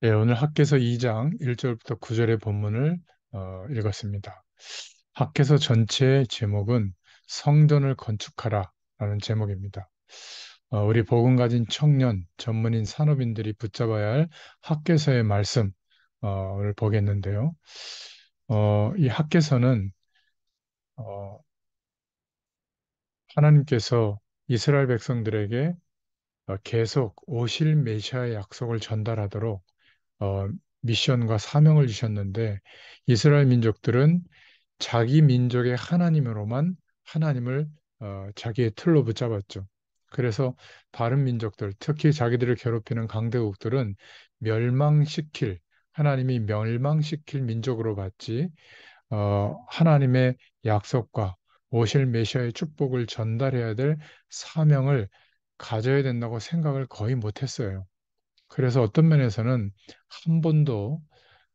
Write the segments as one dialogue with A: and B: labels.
A: 예, 오늘 학개서 2장 1절부터 9절의 본문을 읽었습니다. 학개서 전체의 제목은 성전을 건축하라라는 제목입니다. 우리 복음 가진 청년, 전문인, 산업인들이 붙잡아야 할 학개서의 말씀을 보겠는데요. 이 학개서는 어, 하나님께서 이스라엘 백성들에게 계속 오실 메시아의 약속을 전달하도록 어, 미션과 사명을 주셨는데 이스라엘 민족들은 자기 민족의 하나님으로만 하나님을 자기의 틀로 붙잡았죠. 그래서 다른 민족들, 특히 자기들을 괴롭히는 강대국들은 멸망시킬, 하나님이 멸망시킬 민족으로 봤지, 하나님의 약속과 오실 메시아의 축복을 전달해야 될 사명을 가져야 된다고 생각을 거의 못했어요. 그래서 어떤 면에서는 한 번도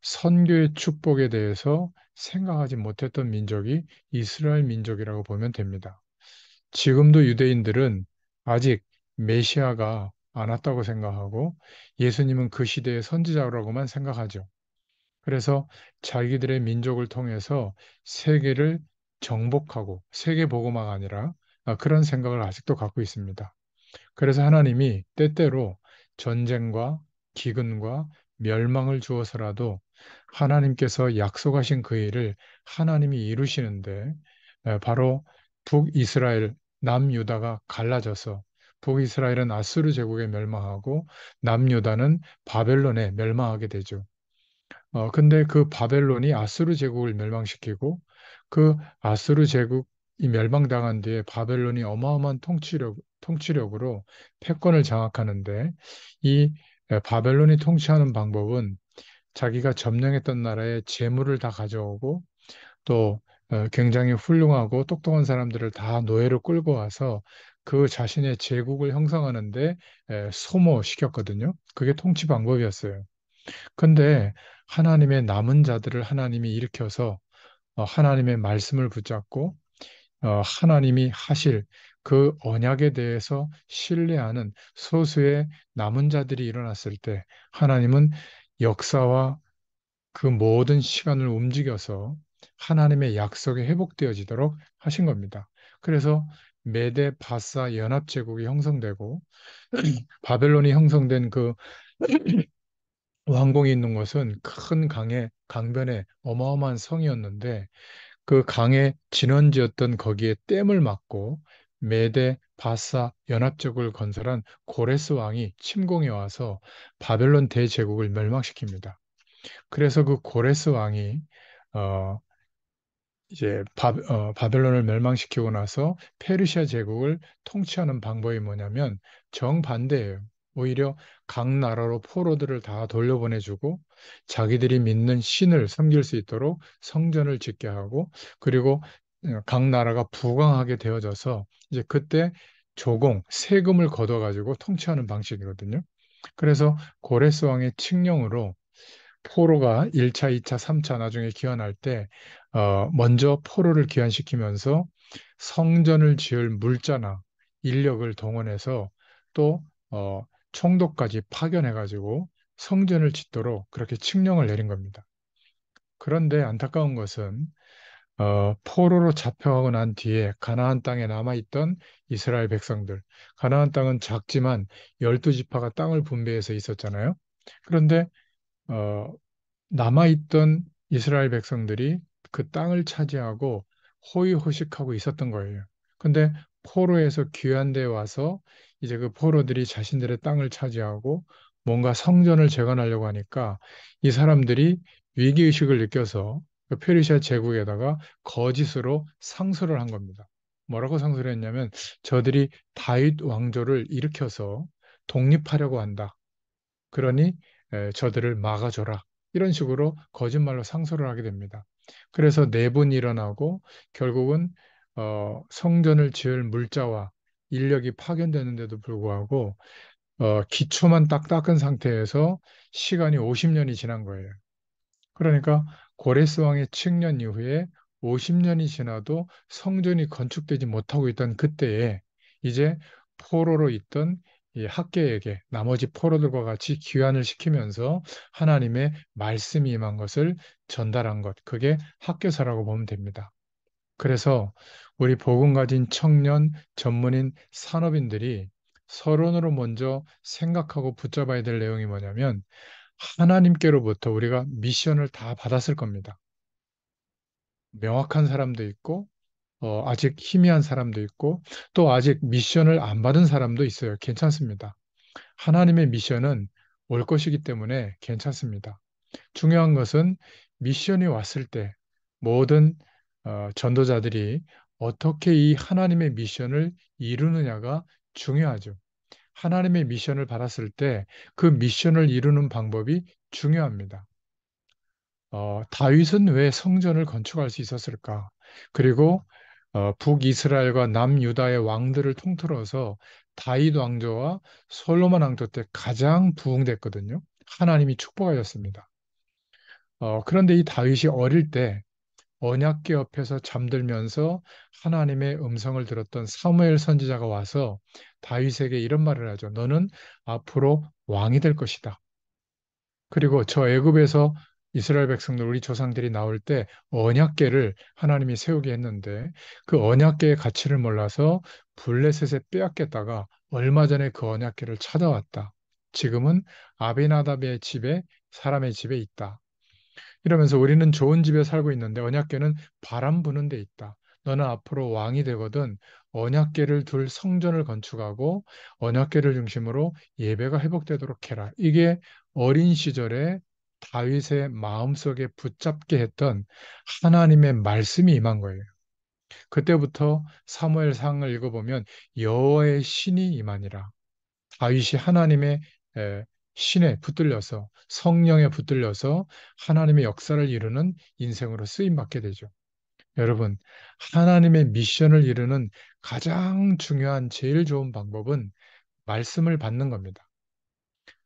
A: 선교의 축복에 대해서 생각하지 못했던 민족이 이스라엘 민족이라고 보면 됩니다. 지금도 유대인들은 아직 메시아가 안 왔다고 생각하고 예수님은 그 시대의 선지자라고만 생각하죠. 그래서 자기들의 민족을 통해서 세계를 정복하고 세계 복음화가 아니라 그런 생각을 아직도 갖고 있습니다. 그래서 하나님이 때때로 전쟁과 기근과 멸망을 주어서라도 하나님께서 약속하신 그 일을 하나님이 이루시는데 바로 북이스라엘, 남유다가 갈라져서 북이스라엘은 아수르 제국에 멸망하고 남유다는 바벨론에 멸망하게 되죠. 근데 그 바벨론이 아수르 제국을 멸망시키고 그 아수르 제국이 멸망당한 뒤에 바벨론이 어마어마한 통치력으로 패권을 장악하는데 이 바벨론이 통치하는 방법은 자기가 점령했던 나라의 재물을 다 가져오고 또 굉장히 훌륭하고 똑똑한 사람들을 다 노예로 끌고 와서 그 자신의 제국을 형성하는데 소모시켰거든요. 그게 통치 방법이었어요. 근데 하나님의 남은 자들을 하나님이 일으켜서 하나님의 말씀을 붙잡고 하나님이 하실 그 언약에 대해서 신뢰하는 소수의 남은 자들이 일어났을 때 하나님은 역사와 그 모든 시간을 움직여서 하나님의 약속이 회복되어지도록 하신 겁니다. 그래서 메데 바사 연합제국이 형성되고 바벨론이 형성된 그 왕궁이 있는 곳은 큰 강변에 어마어마한 성이었는데 그 강의 진원지였던 거기에 댐을 막고 메데 바사 연합제국을 건설한 고레스 왕이 침공해 와서 바벨론 대제국을 멸망시킵니다. 그래서 그 고레스 왕이 어, 이제 바벨론을 멸망시키고 나서 페르시아 제국을 통치하는 방법이 뭐냐면 정반대예요. 오히려 각 나라로 포로들을 다 돌려보내주고 자기들이 믿는 신을 섬길 수 있도록 성전을 짓게 하고 그리고 각 나라가 부강하게 되어져서 이제 그때 세금을 걷어가지고 통치하는 방식이거든요. 그래서 고레스 왕의 칙령으로 포로가 1차, 2차, 3차 나중에 귀환할 때 먼저 포로를 귀환시키면서 성전을 지을 물자나 인력을 동원해서 또 총독까지 파견해가지고 성전을 짓도록 그렇게 칙령을 내린 겁니다. 그런데 안타까운 것은 포로로 잡혀가고 난 뒤에 가나안 땅에 남아있던 이스라엘 백성들, 가나안 땅은 작지만 12지파가 땅을 분배해서 있었잖아요. 그런데 어, 남아있던 이스라엘 백성들이 그 땅을 차지하고 호의호식하고 있었던 거예요. 근데 포로에서 귀환돼 와서 이제 그 포로들이 자신들의 땅을 차지하고 뭔가 성전을 재건하려고 하니까 이 사람들이 위기의식을 느껴서 그 페르시아 제국에다가 거짓으로 상소를 한 겁니다. 뭐라고 상소를 했냐면 저들이 다윗 왕조를 일으켜서 독립하려고 한다. 그러니 저들을 막아줘라. 이런 식으로 거짓말로 상소를 하게 됩니다. 그래서 내분이 일어나고 결국은 성전을 지을 물자와 인력이 파견되는데도 불구하고 기초만 딱 닦은 상태에서 시간이 50년이 지난 거예요. 그러니까 고레스 왕의 칙년 이후에 50년이 지나도 성전이 건축되지 못하고 있던 그때에 이제 포로로 있던 이 학계에게 나머지 포로들과 같이 귀환을 시키면서 하나님의 말씀이 임한 것을 전달한 것. 그게 학교사라고 보면 됩니다. 그래서 우리 복음 가진 청년, 전문인, 산업인들이 서론으로 먼저 생각하고 붙잡아야 될 내용이 뭐냐면 하나님께로부터 우리가 미션을 다 받았을 겁니다. 명확한 사람도 있고 아직 희미한 사람도 있고 또 아직 미션을 안 받은 사람도 있어요. 괜찮습니다. 하나님의 미션은 올 것이기 때문에 괜찮습니다. 중요한 것은 미션이 왔을 때 모든 전도자들이 어떻게 이 하나님의 미션을 이루느냐가 중요하죠. 하나님의 미션을 받았을 때 그 미션을 이루는 방법이 중요합니다. 다윗은 왜 성전을 건축할 수 있었을까? 그리고 북이스라엘과 남유다의 왕들을 통틀어서 다윗 왕조와 솔로몬 왕조 때 가장 부흥됐거든요. 하나님이 축복하셨습니다. 그런데 이 다윗이 어릴 때 언약궤 옆에서 잠들면서 하나님의 음성을 들었던 사무엘 선지자가 와서 다윗에게 이런 말을 하죠. 너는 앞으로 왕이 될 것이다. 그리고 저 애굽에서 이스라엘 백성들 우리 조상들이 나올 때 언약궤를 하나님이 세우게 했는데 그 언약궤의 가치를 몰라서 블레셋에 빼앗겼다가 얼마 전에 그 언약궤를 찾아왔다. 지금은 아비나답의 집에 사람의 집에 있다. 이러면서 우리는 좋은 집에 살고 있는데 언약궤는 바람 부는 데 있다. 너는 앞으로 왕이 되거든 언약궤를 둘 성전을 건축하고 언약궤를 중심으로 예배가 회복되도록 해라. 이게 어린 시절에 다윗의 마음속에 붙잡게 했던 하나님의 말씀이 임한 거예요. 그때부터 사무엘상을 읽어보면 여호와의 신이 임하니라. 다윗이 하나님의 신에 붙들려서 성령에 붙들려서 하나님의 역사를 이루는 인생으로 쓰임 받게 되죠. 여러분, 하나님의 미션을 이루는 가장 중요한 제일 좋은 방법은 말씀을 받는 겁니다.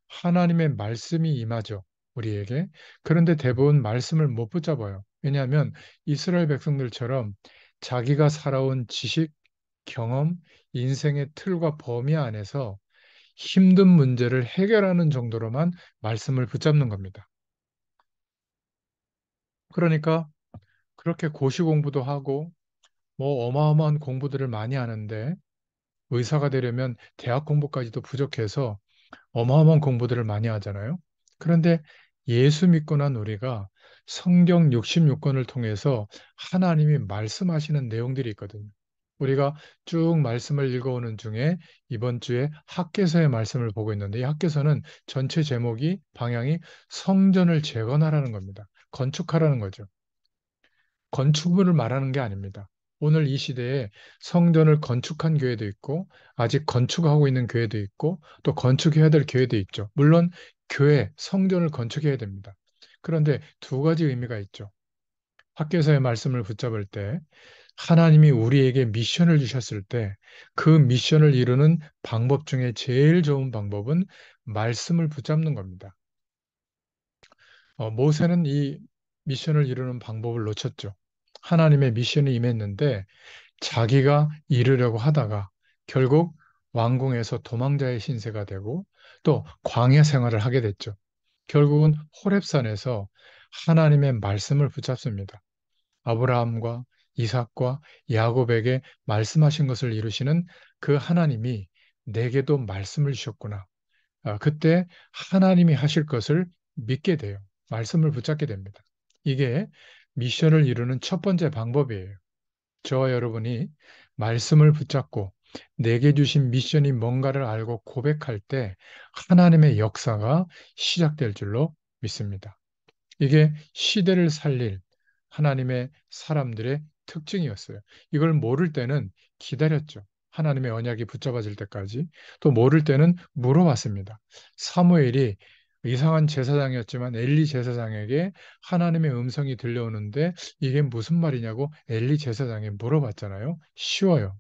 A: 하나님의 말씀이 임하죠. 우리에게. 그런데 대부분 말씀을 못 붙잡아요. 왜냐하면 이스라엘 백성들처럼 자기가 살아온 지식, 경험, 인생의 틀과 범위 안에서 힘든 문제를 해결하는 정도로만 말씀을 붙잡는 겁니다. 그러니까 그렇게 고시 공부도 하고 뭐 어마어마한 공부들을 많이 하는데 의사가 되려면 대학 공부까지도 부족해서 어마어마한 공부들을 많이 하잖아요. 그런데 예수 믿고 난 우리가 성경 66권을 통해서 하나님이 말씀하시는 내용들이 있거든요. 우리가 쭉 말씀을 읽어오는 중에 이번 주에 학개서의 말씀을 보고 있는데 이 학개서는 전체 제목이 방향이 성전을 재건하라는 겁니다. 건축하라는 거죠. 건축물을 말하는 게 아닙니다. 오늘 이 시대에 성전을 건축한 교회도 있고, 아직 건축하고 있는 교회도 있고, 또 건축해야 될 교회도 있죠. 물론 교회, 성전을 건축해야 됩니다. 그런데 두 가지 의미가 있죠. 학교에서의 말씀을 붙잡을 때, 하나님이 우리에게 미션을 주셨을 때, 그 미션을 이루는 방법 중에 제일 좋은 방법은 말씀을 붙잡는 겁니다. 모세는 이 미션을 이루는 방법을 놓쳤죠. 하나님의 미션이 임했는데 자기가 이루려고 하다가 결국 왕궁에서 도망자의 신세가 되고 또 광야 생활을 하게 됐죠. 결국은 호렙산에서 하나님의 말씀을 붙잡습니다. 아브라함과 이삭과 야곱에게 말씀하신 것을 이루시는 그 하나님이 내게도 말씀을 주셨구나. 그때 하나님이 하실 것을 믿게 돼요. 말씀을 붙잡게 됩니다. 이게 미션을 이루는 첫 번째 방법이에요. 저와 여러분이 말씀을 붙잡고 내게 주신 미션이 뭔가를 알고 고백할 때 하나님의 역사가 시작될 줄로 믿습니다. 이게 시대를 살릴 하나님의 사람들의 특징이었어요. 이걸 모를 때는 기다렸죠. 하나님의 언약이 붙잡아질 때까지. 또 모를 때는 물어봤습니다. 사무엘이 이상한 제사장이었지만 엘리 제사장에게 하나님의 음성이 들려오는데 이게 무슨 말이냐고 엘리 제사장이 물어봤잖아요. 쉬워요.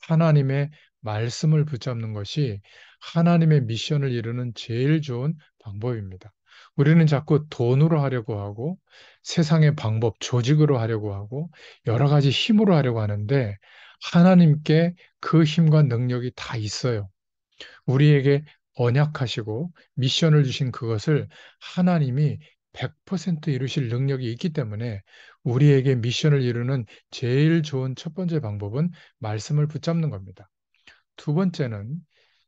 A: 하나님의 말씀을 붙잡는 것이 하나님의 미션을 이루는 제일 좋은 방법입니다. 우리는 자꾸 돈으로 하려고 하고 세상의 방법, 조직으로 하려고 하고 여러 가지 힘으로 하려고 하는데 하나님께 그 힘과 능력이 다 있어요. 우리에게 언약하시고 미션을 주신 그것을 하나님이 100% 이루실 능력이 있기 때문에 우리에게 미션을 이루는 제일 좋은 첫 번째 방법은 말씀을 붙잡는 겁니다. 두 번째는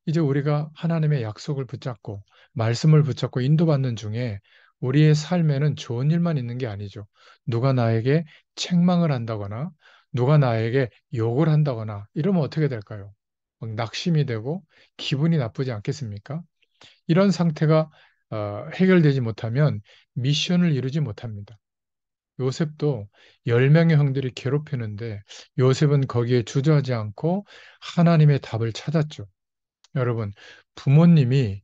A: 이제 우리가 하나님의 약속을 붙잡고 말씀을 붙잡고 인도받는 중에 우리의 삶에는 좋은 일만 있는 게 아니죠. 누가 나에게 책망을 한다거나 누가 나에게 욕을 한다거나 이러면 어떻게 될까요? 막 낙심이 되고 기분이 나쁘지 않겠습니까? 이런 상태가 해결되지 못하면 미션을 이루지 못합니다. 요셉도 10명의 형들이 괴롭히는데 요셉은 거기에 주저하지 않고 하나님의 답을 찾았죠. 여러분, 부모님이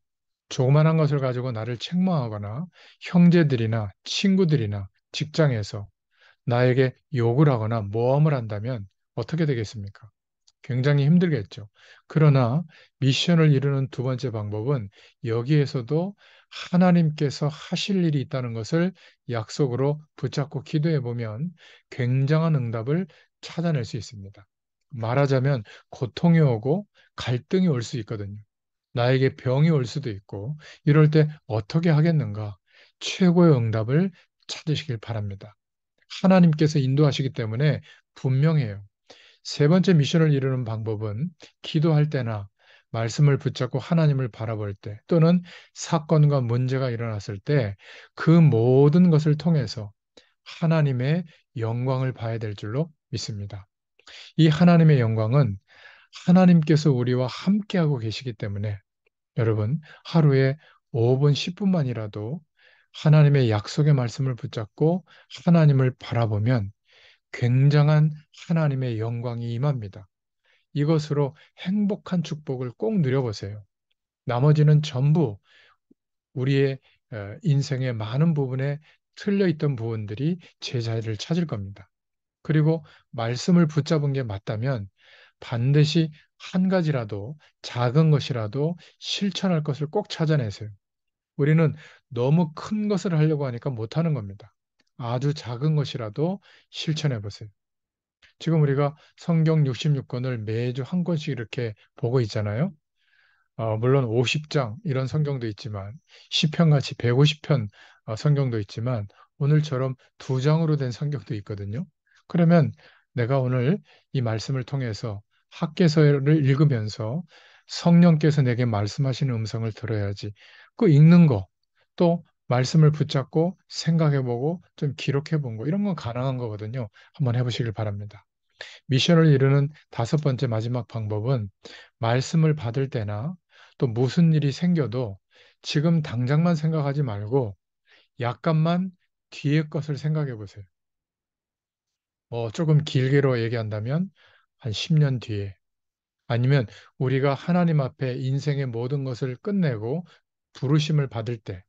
A: 조그만한 것을 가지고 나를 책망하거나 형제들이나 친구들이나 직장에서 나에게 욕을 하거나 모함을 한다면 어떻게 되겠습니까? 굉장히 힘들겠죠. 그러나 미션을 이루는 두 번째 방법은 여기에서도 하나님께서 하실 일이 있다는 것을 약속으로 붙잡고 기도해 보면 굉장한 응답을 찾아낼 수 있습니다. 말하자면 고통이 오고 갈등이 올 수 있거든요. 나에게 병이 올 수도 있고 이럴 때 어떻게 하겠는가? 최고의 응답을 찾으시길 바랍니다. 하나님께서 인도하시기 때문에 분명해요. 세 번째 미션을 이루는 방법은 기도할 때나 말씀을 붙잡고 하나님을 바라볼 때 또는 사건과 문제가 일어났을 때 그 모든 것을 통해서 하나님의 영광을 봐야 될 줄로 믿습니다. 이 하나님의 영광은 하나님께서 우리와 함께하고 계시기 때문에 여러분 하루에 5분, 10분만이라도 하나님의 약속의 말씀을 붙잡고 하나님을 바라보면 굉장한 하나님의 영광이 임합니다. 이것으로 행복한 축복을 꼭 누려보세요. 나머지는 전부 우리의 인생의 많은 부분에 틀려 있던 부분들이 제자리를 찾을 겁니다. 그리고 말씀을 붙잡은 게 맞다면 반드시 한 가지라도 작은 것이라도 실천할 것을 꼭 찾아내세요. 우리는 너무 큰 것을 하려고 하니까 못하는 겁니다. 아주 작은 것이라도 실천해 보세요. 지금 우리가 성경 66권을 매주 한 권씩 이렇게 보고 있잖아요. 물론 50장 이런 성경도 있지만 시편같이 150편 성경도 있지만 오늘처럼 두 장으로 된 성경도 있거든요. 그러면 내가 오늘 이 말씀을 통해서 학개서를 읽으면서 성령께서 내게 말씀하시는 음성을 들어야지. 그 읽는 거, 또 말씀을 붙잡고 생각해보고 좀 기록해본 거 이런 건 가능한 거거든요. 한번 해보시길 바랍니다. 미션을 이루는 다섯 번째 마지막 방법은 말씀을 받을 때나 또 무슨 일이 생겨도 지금 당장만 생각하지 말고 약간만 뒤의 것을 생각해 보세요. 조금 길게로 얘기한다면 한 10년 뒤에 아니면 우리가 하나님 앞에 인생의 모든 것을 끝내고 부르심을 받을 때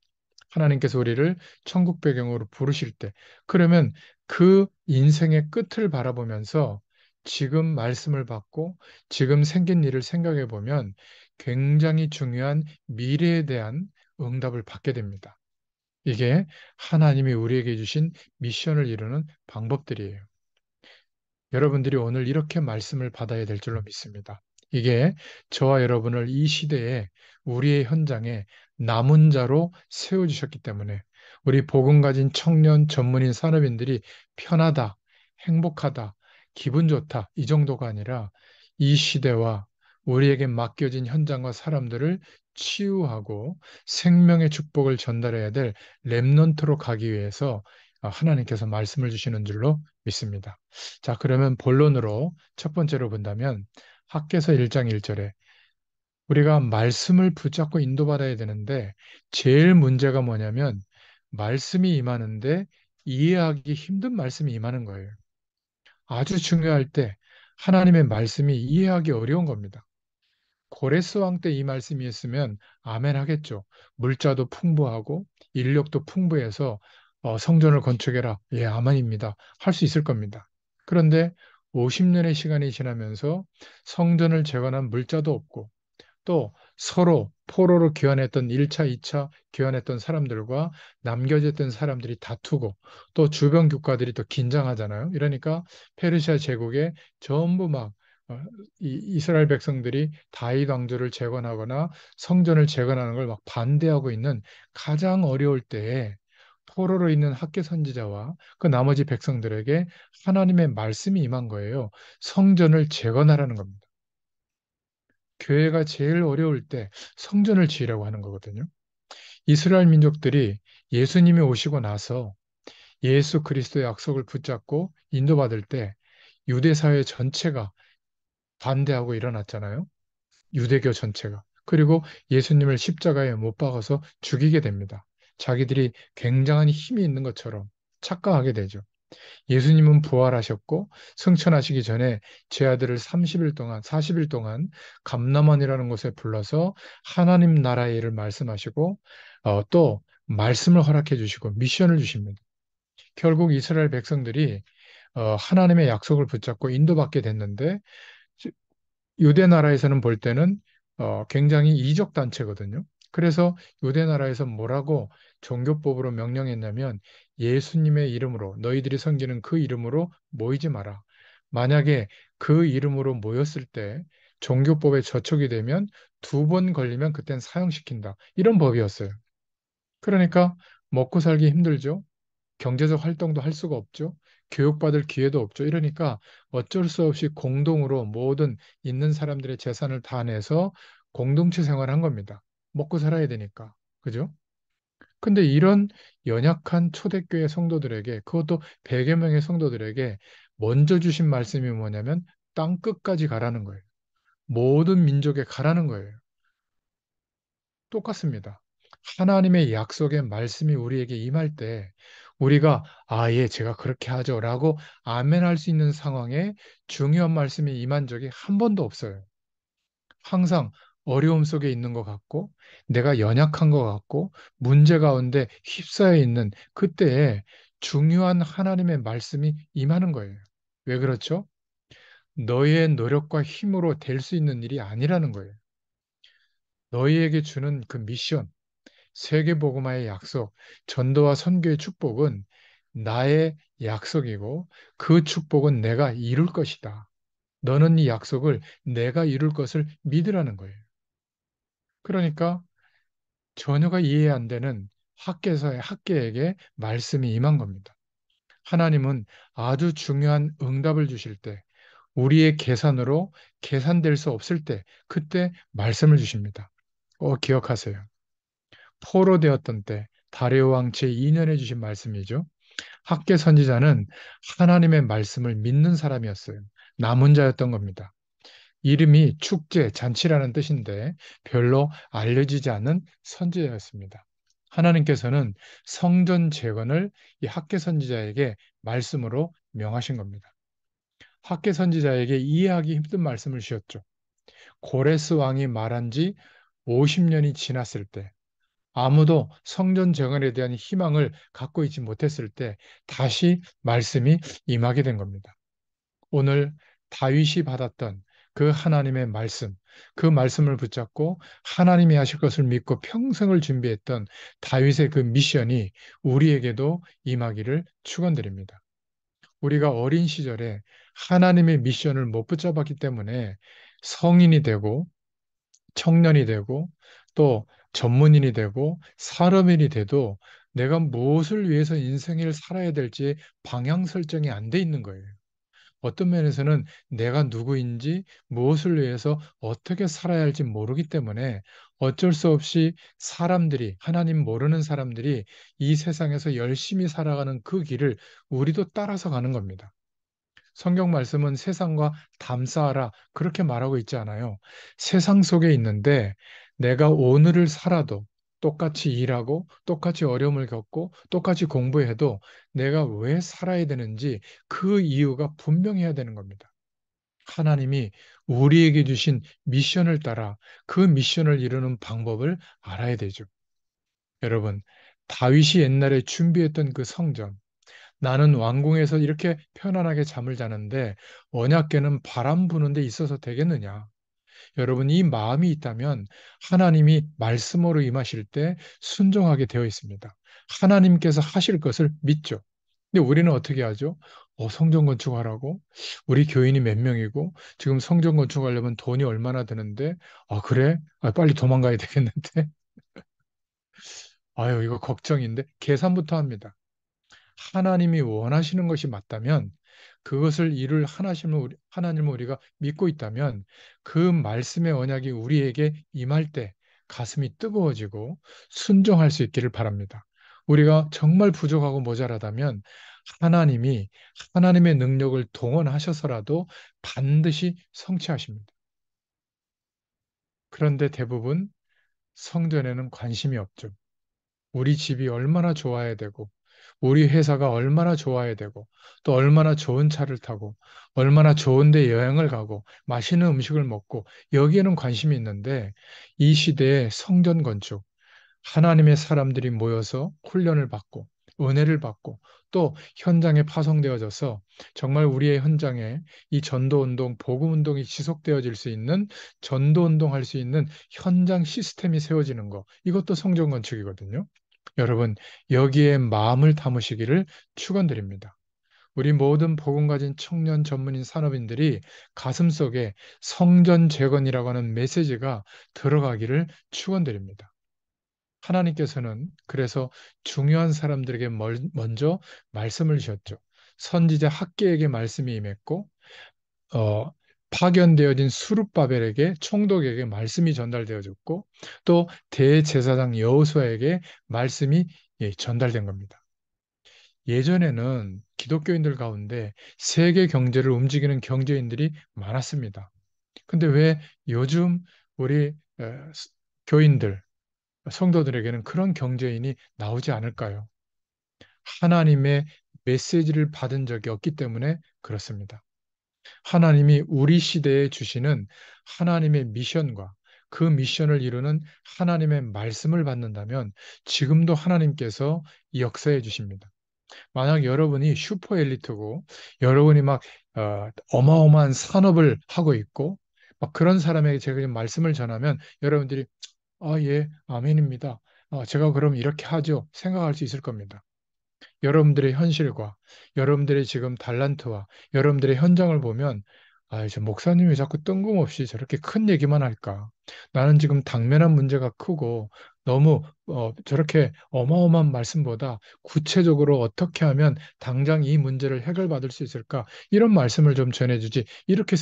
A: 하나님께서 우리를 천국 배경으로 부르실 때, 그러면 그 인생의 끝을 바라보면서 지금 말씀을 받고 지금 생긴 일을 생각해 보면 굉장히 중요한 미래에 대한 응답을 받게 됩니다. 이게 하나님이 우리에게 주신 미션을 이루는 방법들이에요. 여러분들이 오늘 이렇게 말씀을 받아야 될 줄로 믿습니다. 이게 저와 여러분을 이 시대에 우리의 현장에 남은 자로 세워주셨기 때문에 우리 복음 가진 청년 전문인 산업인들이 편하다, 행복하다, 기분 좋다 이 정도가 아니라 이 시대와 우리에게 맡겨진 현장과 사람들을 치유하고 생명의 축복을 전달해야 될 렘넌트로 가기 위해서 하나님께서 말씀을 주시는 줄로 믿습니다. 자, 그러면 본론으로 첫 번째로 본다면 학개서 1장 1절에 우리가 말씀을 붙잡고 인도받아야 되는데 제일 문제가 뭐냐면 말씀이 임하는데 이해하기 힘든 말씀이 임하는 거예요. 아주 중요할 때 하나님의 말씀이 이해하기 어려운 겁니다. 고레스 왕 때 이 말씀이었으면 아멘 하겠죠. 물자도 풍부하고 인력도 풍부해서 성전을 건축해라. 예, 아멘입니다. 할 수 있을 겁니다. 그런데 50년의 시간이 지나면서 성전을 재건한 물자도 없고 또 서로 포로로 교환했던 1차, 2차 교환했던 사람들과 남겨졌던 사람들이 다투고 또 주변 국가들이 또 긴장하잖아요. 이러니까 페르시아 제국에 전부 막 어, 이스라엘 백성들이 다윗 왕조를 재건하거나 성전을 재건하는 걸 막 반대하고 있는 가장 어려울 때에 포로로 있는 학개 선지자와 그 나머지 백성들에게 하나님의 말씀이 임한 거예요. 성전을 재건하라는 겁니다. 교회가 제일 어려울 때 성전을 지으라고 하는 거거든요. 이스라엘 민족들이 예수님이 오시고 나서 예수 그리스도의 약속을 붙잡고 인도받을 때 유대 사회 전체가 반대하고 일어났잖아요. 유대교 전체가. 그리고 예수님을 십자가에 못 박아서 죽이게 됩니다. 자기들이 굉장한 힘이 있는 것처럼 착각하게 되죠. 예수님은 부활하셨고 승천하시기 전에 제 아들을 30일 동안, 40일 동안 감남원이라는 곳에 불러서 하나님 나라의 일을 말씀하시고 또 말씀을 허락해 주시고 미션을 주십니다. 결국 이스라엘 백성들이 하나님의 약속을 붙잡고 인도받게 됐는데 유대 나라에서는 볼 때는 굉장히 이적 단체거든요. 그래서 유대 나라에서 뭐라고 종교법으로 명령했냐면 예수님의 이름으로 너희들이 섬기는 그 이름으로 모이지 마라. 만약에 그 이름으로 모였을 때 종교법에 저촉이 되면 2번 걸리면 그땐 사형시킨다. 이런 법이었어요. 그러니까 먹고 살기 힘들죠. 경제적 활동도 할 수가 없죠. 교육받을 기회도 없죠. 이러니까 어쩔 수 없이 공동으로 모든 있는 사람들의 재산을 다 내서 공동체 생활을 한 겁니다. 먹고 살아야 되니까. 그죠? 근데 이런 연약한 초대교회 성도들에게, 그것도 100여 명의 성도들에게 먼저 주신 말씀이 뭐냐면 땅 끝까지 가라는 거예요. 모든 민족에 가라는 거예요. 똑같습니다. 하나님의 약속의 말씀이 우리에게 임할 때 우리가 예, 제가 그렇게 하죠 라고 아멘할 수 있는 상황에 중요한 말씀이 임한 적이 한 번도 없어요. 항상 어려움 속에 있는 것 같고 내가 연약한 것 같고 문제 가운데 휩싸여 있는 그때에 중요한 하나님의 말씀이 임하는 거예요. 왜 그렇죠? 너희의 노력과 힘으로 될 수 있는 일이 아니라는 거예요. 너희에게 주는 그 미션, 세계복음화의 약속, 전도와 선교의 축복은 나의 약속이고 그 축복은 내가 이룰 것이다. 너는 이 약속을 내가 이룰 것을 믿으라는 거예요. 그러니까 전혀가 이해 안 되는 학계에서의 학계에게 말씀이 임한 겁니다. 하나님은 아주 중요한 응답을 주실 때, 우리의 계산으로 계산될 수 없을 때, 그때 말씀을 주십니다. 기억하세요. 포로되었던 때 다레오 왕 제2년에 주신 말씀이죠. 학계 선지자는 하나님의 말씀을 믿는 사람이었어요. 남은 자였던 겁니다. 이름이 축제, 잔치라는 뜻인데 별로 알려지지 않은 선지자였습니다. 하나님께서는 성전 재건을 이 학계 선지자에게 말씀으로 명하신 겁니다. 학계 선지자에게 이해하기 힘든 말씀을 주셨죠. 고레스 왕이 말한 지 50년이 지났을 때 아무도 성전 재건에 대한 희망을 갖고 있지 못했을 때 다시 말씀이 임하게 된 겁니다. 오늘 다윗이 받았던 그 하나님의 말씀, 그 말씀을 붙잡고 하나님이 하실 것을 믿고 평생을 준비했던 다윗의 그 미션이 우리에게도 임하기를 축원드립니다. 우리가 어린 시절에 하나님의 미션을 못 붙잡았기 때문에 성인이 되고 청년이 되고 또 전문인이 되고 사람인이 돼도 내가 무엇을 위해서 인생을 살아야 될지 방향 설정이 안 돼 있는 거예요. 어떤 면에서는 내가 누구인지 무엇을 위해서 어떻게 살아야 할지 모르기 때문에 어쩔 수 없이 사람들이, 하나님 모르는 사람들이 이 세상에서 열심히 살아가는 그 길을 우리도 따라서 가는 겁니다. 성경 말씀은 세상과 담사하라 그렇게 말하고 있지 않아요. 세상 속에 있는데 내가 오늘을 살아도 똑같이 일하고 똑같이 어려움을 겪고 똑같이 공부해도 내가 왜 살아야 되는지 그 이유가 분명해야 되는 겁니다. 하나님이 우리에게 주신 미션을 따라 그 미션을 이루는 방법을 알아야 되죠. 여러분, 다윗이 옛날에 준비했던 그 성전, 나는 왕궁에서 이렇게 편안하게 잠을 자는데 언약궤는 바람 부는 데 있어서 되겠느냐? 여러분, 이 마음이 있다면 하나님이 말씀으로 임하실 때 순종하게 되어 있습니다. 하나님께서 하실 것을 믿죠. 근데 우리는 어떻게 하죠? 성전 건축하라고? 우리 교인이 몇 명이고, 지금 성전 건축하려면 돈이 얼마나 드는데, 그래? 빨리 도망가야 되겠는데? 아유, 이거 걱정인데? 계산부터 합니다. 하나님이 원하시는 것이 맞다면, 그것을 이룰 하나님을 우리가 믿고 있다면, 그 말씀의 언약이 우리에게 임할 때 가슴이 뜨거워지고 순종할 수 있기를 바랍니다. 우리가 정말 부족하고 모자라다면 하나님이 하나님의 능력을 동원하셔서라도 반드시 성취하십니다. 그런데 대부분 성전에는 관심이 없죠. 우리 집이 얼마나 좋아야 되고, 우리 회사가 얼마나 좋아야 되고, 또 얼마나 좋은 차를 타고, 얼마나 좋은 데 여행을 가고, 맛있는 음식을 먹고, 여기에는 관심이 있는데, 이 시대의 성전 건축, 하나님의 사람들이 모여서 훈련을 받고, 은혜를 받고, 또 현장에 파송되어져서 정말 우리의 현장에 이 전도운동, 복음운동이 지속되어질 수 있는 전도운동 할 수 있는 현장 시스템이 세워지는 거, 이것도 성전 건축이거든요. 여러분, 여기에 마음을 담으시기를 축원드립니다. 우리 모든 복음 가진 청년 전문인 산업인들이 가슴속에 성전 재건이라고 하는 메시지가 들어가기를 축원드립니다. 하나님께서는 그래서 중요한 사람들에게 먼저 말씀을 주셨죠. 선지자 학개에게 말씀이 임했고, 어, 파견되어진 수룹바벨에게 총독에게 말씀이 전달되어졌고, 또 대제사장 여호수아에게 말씀이 전달된 겁니다. 예전에는 기독교인들 가운데 세계 경제를 움직이는 경제인들이 많았습니다. 근데 왜 요즘 우리 교인들, 성도들에게는 그런 경제인이 나오지 않을까요? 하나님의 메시지를 받은 적이 없기 때문에 그렇습니다. 하나님이 우리 시대에 주시는 하나님의 미션과 그 미션을 이루는 하나님의 말씀을 받는다면 지금도 하나님께서 역사해 주십니다. 만약 여러분이 슈퍼 엘리트고 여러분이 막 어마어마한 산업을 하고 있고 막 그런 사람에게 제가 지금 말씀을 전하면 여러분들이 예, 아멘입니다. 제가 그럼 이렇게 하죠. 생각할 수 있을 겁니다. 여러분들의 현실과 여러분들의 지금 달란트와 여러분들의 현장을 보면 저 목사님이 자꾸 뜬금없이 저렇게 큰 얘기만 할까? 나는 지금 당면한 문제가 크고 너무 저렇게 어마어마한 말씀보다 구체적으로 어떻게 하면 당장 이 문제를 해결받을 수 있을까? 이런 말씀을 좀 전해주지 이렇게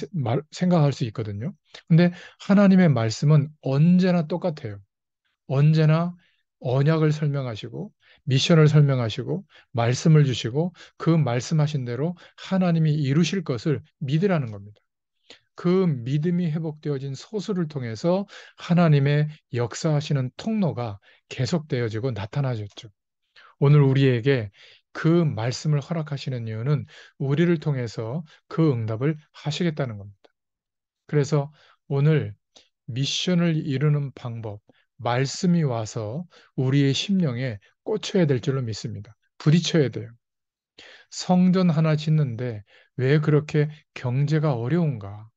A: 생각할 수 있거든요. 근데 하나님의 말씀은 언제나 똑같아요. 언제나 언약을 설명하시고 미션을 설명하시고 말씀을 주시고 그 말씀하신 대로 하나님이 이루실 것을 믿으라는 겁니다. 그 믿음이 회복되어진 소수를 통해서 하나님의 역사하시는 통로가 계속되어지고 나타나졌죠. 오늘 우리에게 그 말씀을 허락하시는 이유는 우리를 통해서 그 응답을 하시겠다는 겁니다. 그래서 오늘 미션을 이루는 방법, 말씀이 와서 우리의 심령에 꽂혀야 될 줄로 믿습니다. 부딪혀야 돼요. 성전 하나 짓는데 왜 그렇게 경제가 어려운가?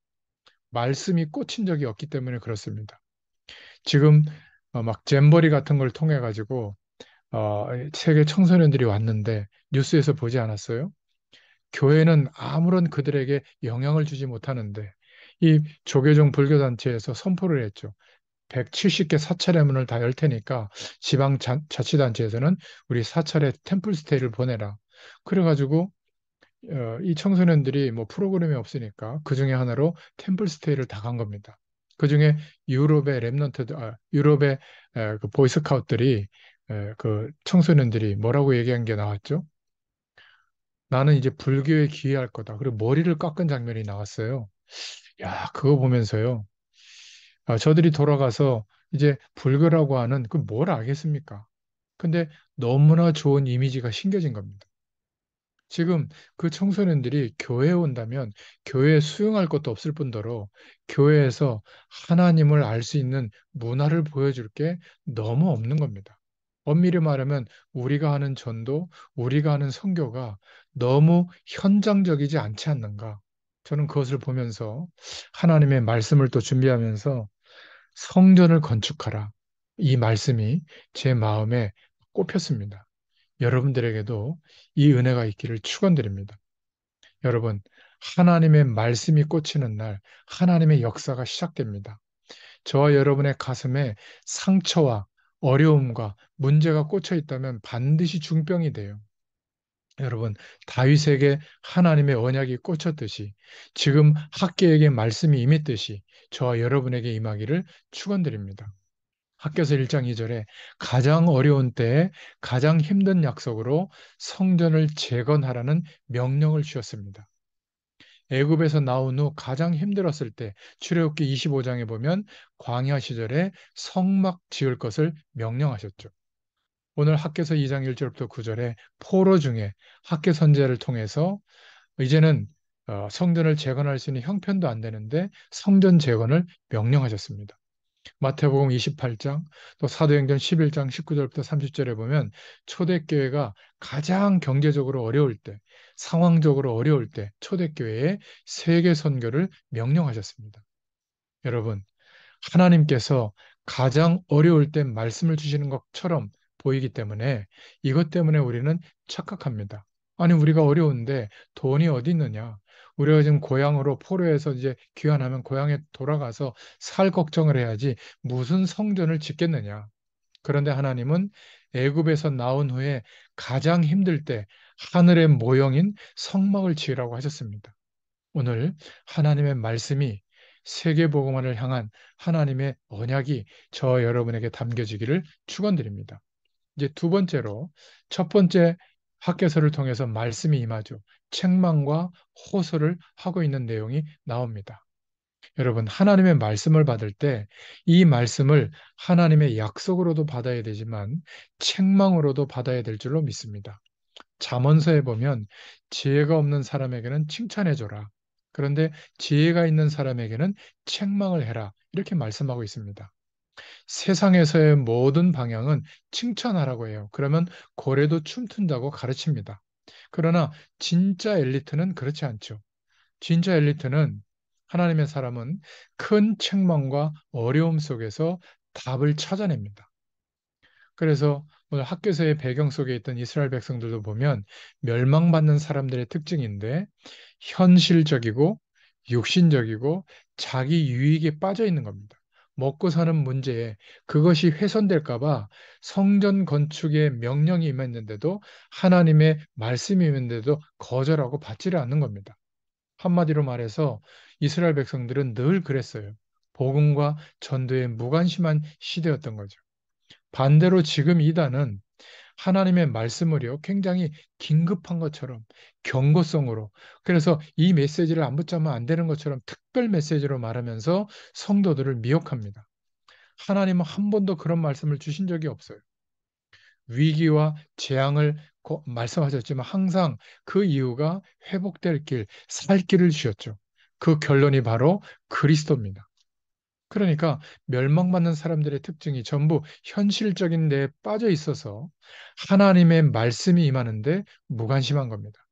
A: 말씀이 꽂힌 적이 없기 때문에 그렇습니다. 지금 막 잼버리 같은 걸 통해 가지고 세계 청소년들이 왔는데 뉴스에서 보지 않았어요? 교회는 아무런 그들에게 영향을 주지 못하는데 이 조계종 불교단체에서 선포를 했죠. 170개 사찰의 문을 다 열 테니까 지방 자치단체에서는 우리 사찰에 템플스테이를 보내라. 그래가지고 이 청소년들이 뭐 프로그램이 없으니까 그 중에 하나로 템플스테이를 다 간 겁니다. 그 중에 유럽의 랩런트들, 유럽의 그 보이스카웃들이 그 청소년들이 뭐라고 얘기한 게 나왔죠? 나는 이제 불교에 귀의할 거다. 그리고 머리를 깎은 장면이 나왔어요. 야, 그거 보면서요. 저들이 돌아가서 이제 불교라고 하는 그 뭘 알겠습니까? 근데 너무나 좋은 이미지가 심겨진 겁니다. 지금 그 청소년들이 교회에 온다면 교회에 수용할 것도 없을 뿐더러 교회에서 하나님을 알 수 있는 문화를 보여줄 게 너무 없는 겁니다. 엄밀히 말하면 우리가 하는 전도, 우리가 하는 선교가 너무 현장적이지 않지 않는가? 저는 그것을 보면서 하나님의 말씀을 또 준비하면서 성전을 건축하라. 이 말씀이 제 마음에 꼽혔습니다. 여러분들에게도 이 은혜가 있기를 축원드립니다. 여러분, 하나님의 말씀이 꽂히는 날, 하나님의 역사가 시작됩니다. 저와 여러분의 가슴에 상처와 어려움과 문제가 꽂혀 있다면 반드시 중병이 돼요. 여러분, 다윗에게 하나님의 언약이 꽂혔듯이 지금 학계에게 말씀이 임했듯이 저와 여러분에게 임하기를 축원드립니다. 학교서 1장 2절에 가장 어려운 때에 가장 힘든 약속으로 성전을 재건하라는 명령을 주셨습니다. 애굽에서 나온 후 가장 힘들었을 때 출애굽기 25장에 보면 광야 시절에 성막 지을 것을 명령하셨죠. 오늘 학개서 2장 1절부터 9절에 포로 중에 학개 선제를 통해서 이제는 성전을 재건할 수 있는 형편도 안 되는데 성전 재건을 명령하셨습니다. 마태복음 28장 또 사도행전 11장 19절부터 30절에 보면 초대교회가 가장 경제적으로 어려울 때, 상황적으로 어려울 때 초대교회에 세계 선교를 명령하셨습니다. 여러분, 하나님께서 가장 어려울 때 말씀을 주시는 것처럼 보이기 때문에 이것 때문에 우리는 착각합니다. 아니, 우리가 어려운데 돈이 어디 있느냐? 우리가 지금 고향으로 포로에서 이제 귀환하면 고향에 돌아가서 살 걱정을 해야지 무슨 성전을 짓겠느냐? 그런데 하나님은 애굽에서 나온 후에 가장 힘들 때 하늘의 모형인 성막을 지으라고 하셨습니다. 오늘 하나님의 말씀이 세계복음화를 향한 하나님의 언약이 저 여러분에게 담겨지기를 축원드립니다. 이제 두 번째로 첫 번째 학개서를 통해서 말씀이 임하죠. 책망과 호소를 하고 있는 내용이 나옵니다. 여러분, 하나님의 말씀을 받을 때 이 말씀을 하나님의 약속으로도 받아야 되지만 책망으로도 받아야 될 줄로 믿습니다. 잠언서에 보면 지혜가 없는 사람에게는 칭찬해 줘라. 그런데 지혜가 있는 사람에게는 책망을 해라. 이렇게 말씀하고 있습니다. 세상에서의 모든 방향은 칭찬하라고 해요. 그러면 고래도 춤춘다고 가르칩니다. 그러나 진짜 엘리트는 그렇지 않죠. 진짜 엘리트는 하나님의 사람은 큰 책망과 어려움 속에서 답을 찾아냅니다. 그래서 오늘 학교에서의 배경 속에 있던 이스라엘 백성들도 보면 멸망받는 사람들의 특징인데 현실적이고 육신적이고 자기 유익에 빠져 있는 겁니다. 먹고 사는 문제에 그것이 훼손될까 봐 성전 건축에 명령이 임했는데도 하나님의 말씀이 임했는데도 거절하고 받지를 않는 겁니다. 한마디로 말해서 이스라엘 백성들은 늘 그랬어요. 복음과 전도에 무관심한 시대였던 거죠. 반대로 지금 이단은 하나님의 말씀을요, 굉장히 긴급한 것처럼 경고성으로, 그래서 이 메시지를 안 붙잡으면 안 되는 것처럼 특별 메시지로 말하면서 성도들을 미혹합니다. 하나님은 한 번도 그런 말씀을 주신 적이 없어요. 위기와 재앙을 말씀하셨지만 항상 그 이유가 회복될 길, 살 길을 주셨죠. 그 결론이 바로 그리스도입니다. 그러니까 멸망받는 사람들의 특징이 전부 현실적인 데에 빠져 있어서 하나님의 말씀이 임하는데 무관심한 겁니다.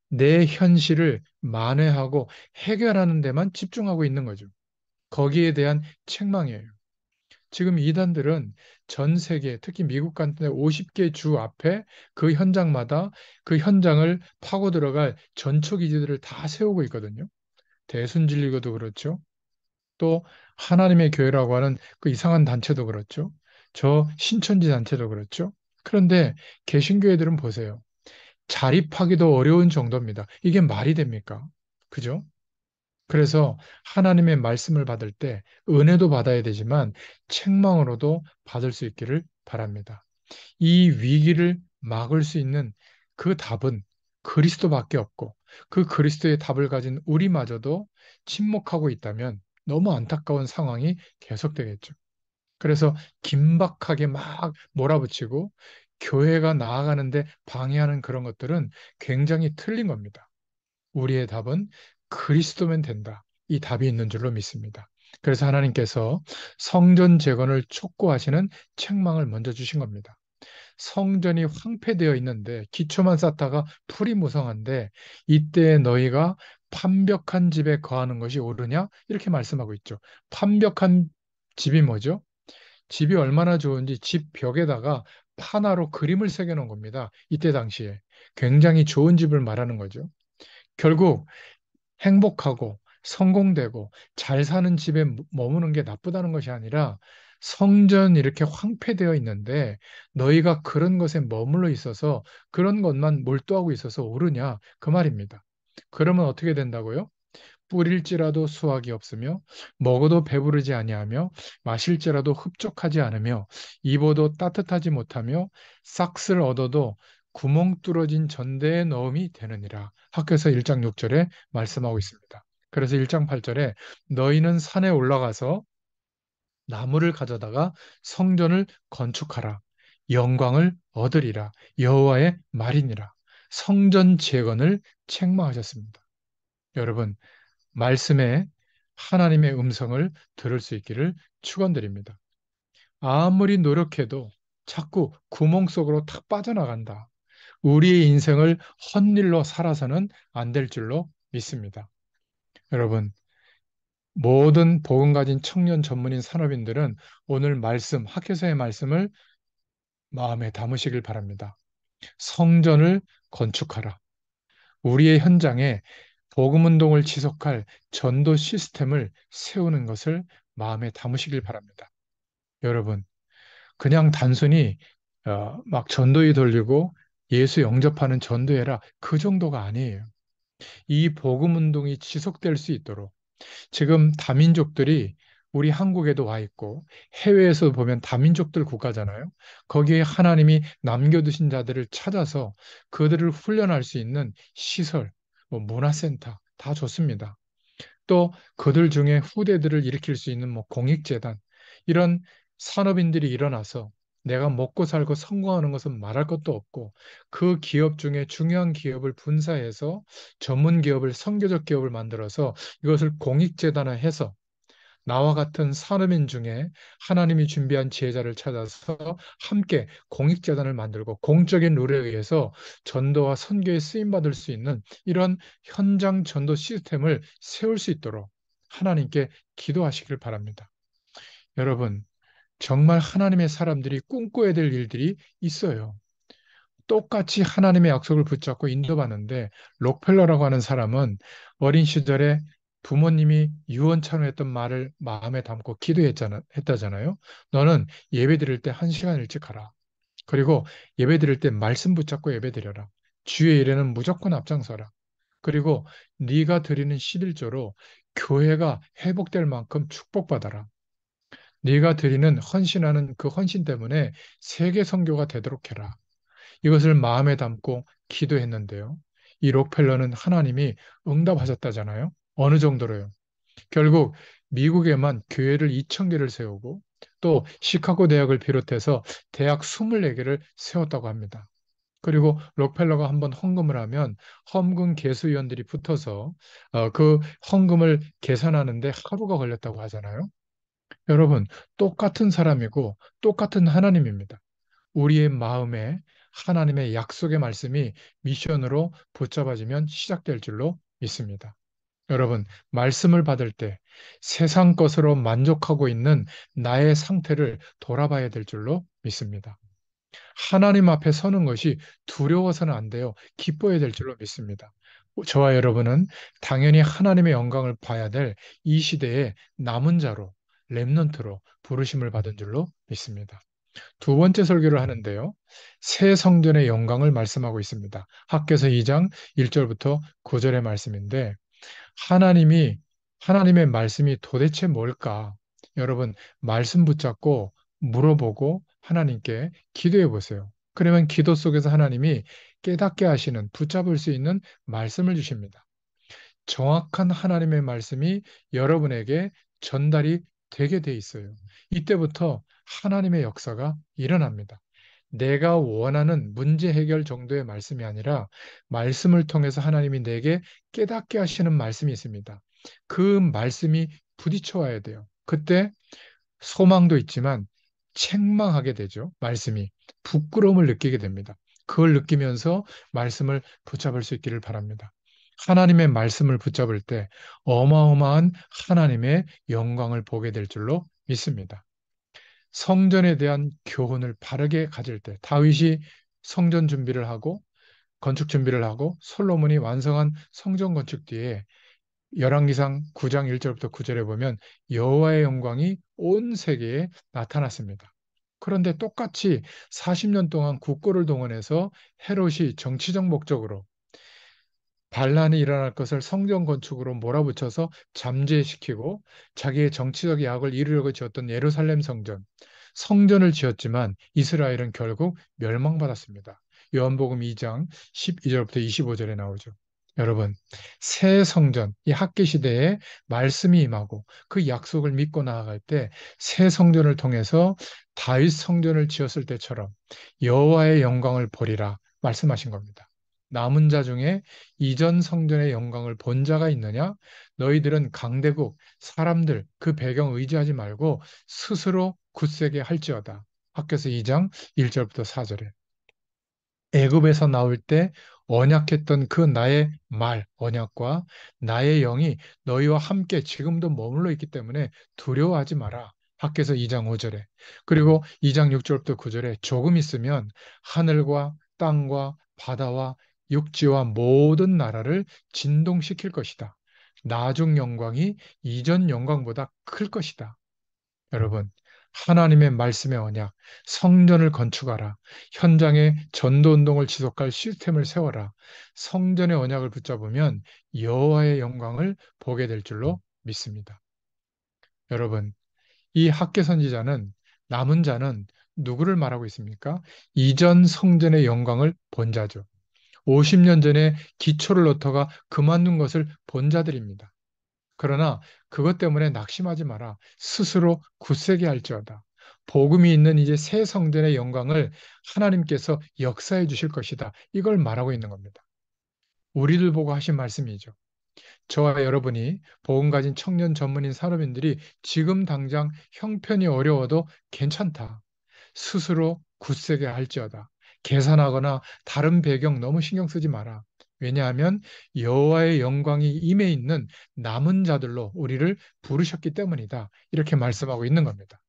A: 내 현실을 만회하고 해결하는 데만 집중하고 있는 거죠. 거기에 대한 책망이에요. 지금 이단들은 전 세계, 특히 미국 같은 50개 주 앞에 그 현장마다 그 현장을 파고 들어갈 전초기지들을 다 세우고 있거든요. 대순진리교도 그렇죠. 또 하나님의 교회라고 하는 그 이상한 단체도 그렇죠. 저 신천지 단체도 그렇죠. 그런데 개신교회들은 보세요. 자립하기도 어려운 정도입니다. 이게 말이 됩니까? 그죠? 그래서 하나님의 말씀을 받을 때 은혜도 받아야 되지만 책망으로도 받을 수 있기를 바랍니다. 이 위기를 막을 수 있는 그 답은 그리스도밖에 없고 그 그리스도의 답을 가진 우리마저도 침묵하고 있다면 너무 안타까운 상황이 계속되겠죠. 그래서 긴박하게 막 몰아붙이고 교회가 나아가는데 방해하는 그런 것들은 굉장히 틀린 겁니다. 우리의 답은 그리스도면 된다. 이 답이 있는 줄로 믿습니다. 그래서 하나님께서 성전 재건을 촉구하시는 책망을 먼저 주신 겁니다. 성전이 황폐되어 있는데 기초만 쌓다가 풀이 무성한데 이때 너희가 판벽한 집에 거하는 것이 옳으냐? 이렇게 말씀하고 있죠. 판벽한 집이 뭐죠? 집이 얼마나 좋은지 집 벽에다가 판화로 그림을 새겨 놓은 겁니다. 이때 당시에 굉장히 좋은 집을 말하는 거죠. 결국 행복하고 성공되고 잘 사는 집에 머무는 게 나쁘다는 것이 아니라 성전 이렇게 황폐되어 있는데 너희가 그런 것에 머물러 있어서 그런 것만 몰두하고 있어서 옳으냐 그 말입니다. 그러면 어떻게 된다고요? 뿌릴지라도 수확이 없으며 먹어도 배부르지 아니하며 마실지라도 흡족하지 않으며 입어도 따뜻하지 못하며 싹을 얻어도 구멍 뚫어진 전대에 넣음이 되느니라. 학교에서 1장 6절에 말씀하고 있습니다. 그래서 1장 8절에 너희는 산에 올라가서 나무를 가져다가 성전을 건축하라. 영광을 얻으리라. 여호와의 말이니라. 성전 재건을 책망하셨습니다. 여러분, 말씀에 하나님의 음성을 들을 수 있기를 축원드립니다. 아무리 노력해도 자꾸 구멍 속으로 탁 빠져나간다. 우리의 인생을 헛일로 살아서는 안 될 줄로 믿습니다. 여러분, 모든 복음 가진 청년 전문인 산업인들은 오늘 말씀, 학교에서의 말씀을 마음에 담으시길 바랍니다. 성전을 건축하라. 우리의 현장에 복음 운동을 지속할 전도 시스템을 세우는 것을 마음에 담으시길 바랍니다. 여러분, 그냥 단순히 막 전도에 돌리고 예수 영접하는 전도회라 그 정도가 아니에요. 이 복음 운동이 지속될 수 있도록 지금 다민족들이 우리 한국에도 와 있고 해외에서 보면 다민족들 국가잖아요. 거기에 하나님이 남겨두신 자들을 찾아서 그들을 훈련할 수 있는 시설, 뭐 문화센터 다 좋습니다. 또 그들 중에 후대들을 일으킬 수 있는 뭐 공익재단 이런 산업인들이 일어나서 내가 먹고 살고 성공하는 것은 말할 것도 없고 그 기업 중에 중요한 기업을 분사해서 전문 기업을 선교적 기업을 만들어서 이것을 공익재단화해서 나와 같은 산업인 중에 하나님이 준비한 지혜자를 찾아서 함께 공익재단을 만들고 공적인 룰에 의해서 전도와 선교에 쓰임받을 수 있는 이런 현장 전도 시스템을 세울 수 있도록 하나님께 기도하시길 바랍니다. 여러분, 정말 하나님의 사람들이 꿈꿔야 될 일들이 있어요. 똑같이 하나님의 약속을 붙잡고 인도받는데 록펠러라고 하는 사람은 어린 시절에 부모님이 유언처럼 했던 말을 마음에 담고 했다잖아요. 너는 예배 드릴 때 1시간 일찍 가라. 그리고 예배 드릴 때 말씀 붙잡고 예배 드려라. 주의 일에는 무조건 앞장서라. 그리고 네가 드리는 11조로 교회가 회복될 만큼 축복받아라. 네가 드리는 헌신하는 그 헌신 때문에 세계 선교가 되도록 해라. 이것을 마음에 담고 기도했는데요. 이 록펠러는 하나님이 응답하셨다잖아요. 어느 정도로요? 결국 미국에만 교회를 2,000개를 세우고 또 시카고 대학을 비롯해서 대학 24개를 세웠다고 합니다. 그리고 록펠러가 한번 헌금을 하면 헌금 계수위원들이 붙어서 그 헌금을 계산하는데 하루가 걸렸다고 하잖아요. 여러분, 똑같은 사람이고 똑같은 하나님입니다. 우리의 마음에 하나님의 약속의 말씀이 미션으로 붙잡아지면 시작될 줄로 믿습니다. 여러분, 말씀을 받을 때 세상 것으로 만족하고 있는 나의 상태를 돌아봐야 될 줄로 믿습니다. 하나님 앞에 서는 것이 두려워서는 안 돼요. 기뻐야 될 줄로 믿습니다. 저와 여러분은 당연히 하나님의 영광을 봐야 될 이 시대의 남은 자로, 렘넌트로 부르심을 받은 줄로 믿습니다. 두 번째 설교를 하는데요. 새 성전의 영광을 말씀하고 있습니다. 학개서 2장 1절부터 9절의 말씀인데 하나님이 하나님의 말씀이 도대체 뭘까? 여러분 말씀 붙잡고 물어보고 하나님께 기도해 보세요. 그러면 기도 속에서 하나님이 깨닫게 하시는 붙잡을 수 있는 말씀을 주십니다. 정확한 하나님의 말씀이 여러분에게 전달이 되게 돼 있어요. 이때부터 하나님의 역사가 일어납니다. 내가 원하는 문제 해결 정도의 말씀이 아니라 말씀을 통해서 하나님이 내게 깨닫게 하시는 말씀이 있습니다. 그 말씀이 부딪혀 와야 돼요. 그때 소망도 있지만 책망하게 되죠. 말씀이 부끄러움을 느끼게 됩니다. 그걸 느끼면서 말씀을 붙잡을 수 있기를 바랍니다. 하나님의 말씀을 붙잡을 때 어마어마한 하나님의 영광을 보게 될 줄로 믿습니다. 성전에 대한 교훈을 바르게 가질 때 다윗이 성전 준비를 하고 건축 준비를 하고 솔로몬이 완성한 성전 건축 뒤에 열왕기상 9장 1절부터 9절에 보면 여호와의 영광이 온 세계에 나타났습니다. 그런데 똑같이 40년 동안 국고를 동원해서 헤롯이 정치적 목적으로 반란이 일어날 것을 성전 건축으로 몰아붙여서 잠재시키고 자기의 정치적 야학을 이루려고 지었던 예루살렘 성전, 성전을 지었지만 이스라엘은 결국 멸망받았습니다. 요한복음 2장 12절부터 25절에 나오죠. 여러분, 새 성전, 이 학계 시대에 말씀이 임하고 그 약속을 믿고 나아갈 때 새 성전을 통해서 다윗 성전을 지었을 때처럼 여호와의 영광을 보리라 말씀하신 겁니다. 남은 자 중에 이전 성전의 영광을 본 자가 있느냐? 너희들은 강대국, 사람들, 그 배경 의지하지 말고 스스로 굳세게 할지어다. 학교에서 2장 1절부터 4절에. 애굽에서 나올 때 언약했던 그 나의 말, 언약과 나의 영이 너희와 함께 지금도 머물러 있기 때문에 두려워하지 마라. 학개서 2장 5절에. 그리고 2장 6절부터 9절에 조금 있으면 하늘과 땅과 바다와 육지와 모든 나라를 진동시킬 것이다. 나중 영광이 이전 영광보다 클 것이다. 여러분, 하나님의 말씀의 언약, 성전을 건축하라. 현장에 전도운동을 지속할 시스템을 세워라. 성전의 언약을 붙잡으면 여호와의 영광을 보게 될 줄로 믿습니다. 여러분, 이 학개 선지자는 남은 자는 누구를 말하고 있습니까? 이전 성전의 영광을 본 자죠. 50년 전에 기초를 놓다가 그만둔 것을 본 자들입니다. 그러나 그것 때문에 낙심하지 마라. 스스로 굳세게 할지어다. 복음이 있는 이제 새 성전의 영광을 하나님께서 역사해 주실 것이다. 이걸 말하고 있는 겁니다. 우리들 보고 하신 말씀이죠. 저와 여러분이 복음 가진 청년 전문인 산업인들이 지금 당장 형편이 어려워도 괜찮다. 스스로 굳세게 할지어다. 계산하거나 다른 배경 너무 신경 쓰지 마라. 왜냐하면 여호와의 영광이 임해 있는 남은 자들로 우리를 부르셨기 때문이다. 이렇게 말씀하고 있는 겁니다.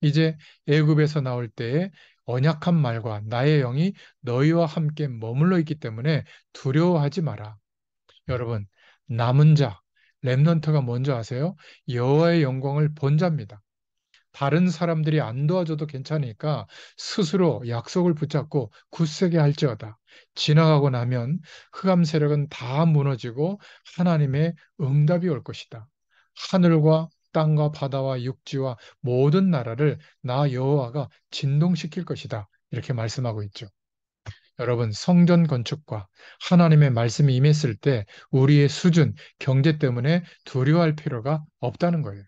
A: 이제 애굽에서 나올 때에 언약한 말과 나의 영이 너희와 함께 머물러 있기 때문에 두려워하지 마라. 여러분, 남은 자, 렘넌트가 뭔지 아세요? 여호와의 영광을 본 자입니다. 다른 사람들이 안 도와줘도 괜찮으니까 스스로 약속을 붙잡고 굳세게 할지어다. 지나가고 나면 흑암 세력은 다 무너지고 하나님의 응답이 올 것이다. 하늘과 땅과 바다와 육지와 모든 나라를 나 여호와가 진동시킬 것이다. 이렇게 말씀하고 있죠. 여러분, 성전 건축과 하나님의 말씀이 임했을 때 우리의 수준, 경제 때문에 두려워할 필요가 없다는 거예요.